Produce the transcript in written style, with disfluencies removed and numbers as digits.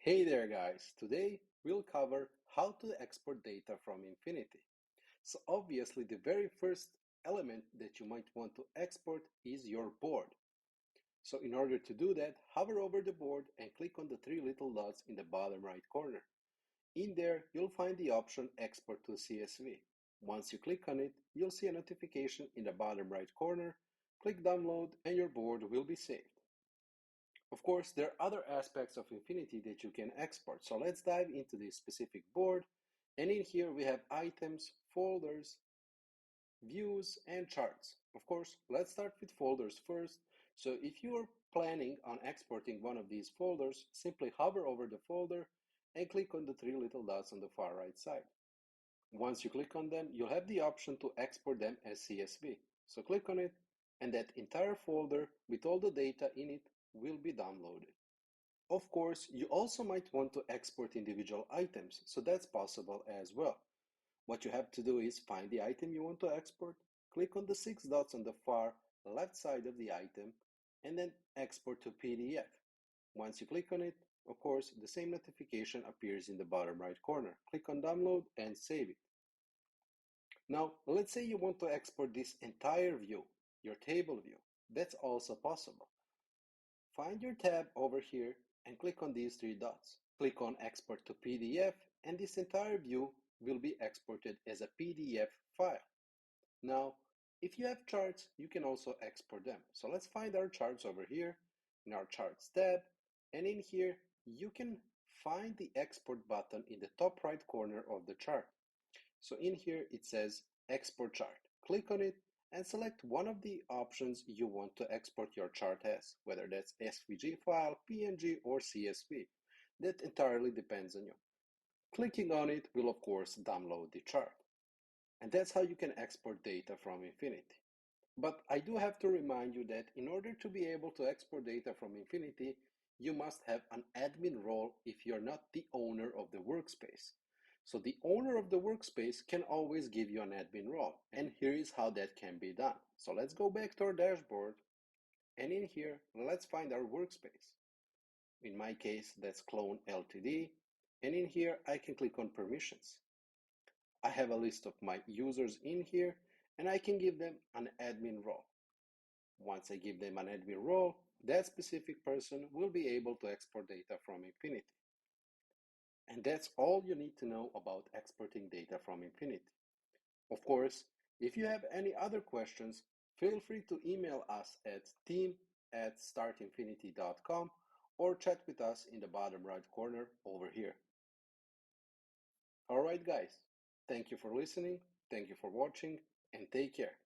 Hey there guys, today we'll cover how to export data from Infinity. So obviously the very first element that you might want to export is your board. So in order to do that, hover over the board and click on the three little dots in the bottom right corner. In there, you'll find the option Export to CSV. Once you click on it, you'll see a notification in the bottom right corner. Click Download and your board will be saved. Of course, there are other aspects of Infinity that you can export. So let's dive into this specific board. And in here we have items, folders, views, and charts. Of course, let's start with folders first. So if you are planning on exporting one of these folders, simply hover over the folder and click on the three little dots on the far right side. Once you click on them, you'll have the option to export them as CSV. So click on it, and that entire folder with all the data in it will be downloaded. Of course, you also might want to export individual items, so that's possible as well. What you have to do is find the item you want to export, click on the six dots on the far left side of the item, and then export to PDF. Once you click on it, of course, the same notification appears in the bottom right corner. Click on download and save it. Now, let's say you want to export this entire view, your table view. That's also possible. Find your tab over here and click on these three dots. Click on Export to PDF, and this entire view will be exported as a PDF file. Now, if you have charts, you can also export them. So let's find our charts over here in our Charts tab, and in here you can find the Export button in the top right corner of the chart. So in here it says Export Chart. Click on it and select one of the options you want to export your chart as, whether that's SVG file, PNG, or CSV. That entirely depends on you. Clicking on it will of course download the chart. And that's how you can export data from Infinity. But I do have to remind you that in order to be able to export data from Infinity, you must have an admin role if you're not the owner of the workspace. So the owner of the workspace can always give you an admin role. And here is how that can be done. So let's go back to our dashboard. And in here, let's find our workspace. In my case, that's Clone Ltd. And in here, I can click on permissions. I have a list of my users in here, and I can give them an admin role. Once I give them an admin role, that specific person will be able to export data from Infinity. And that's all you need to know about exporting data from Infinity. Of course, if you have any other questions, feel free to email us at team@startinfinity.com or chat with us in the bottom right corner over here. All right, guys. Thank you for listening. Thank you for watching, and take care.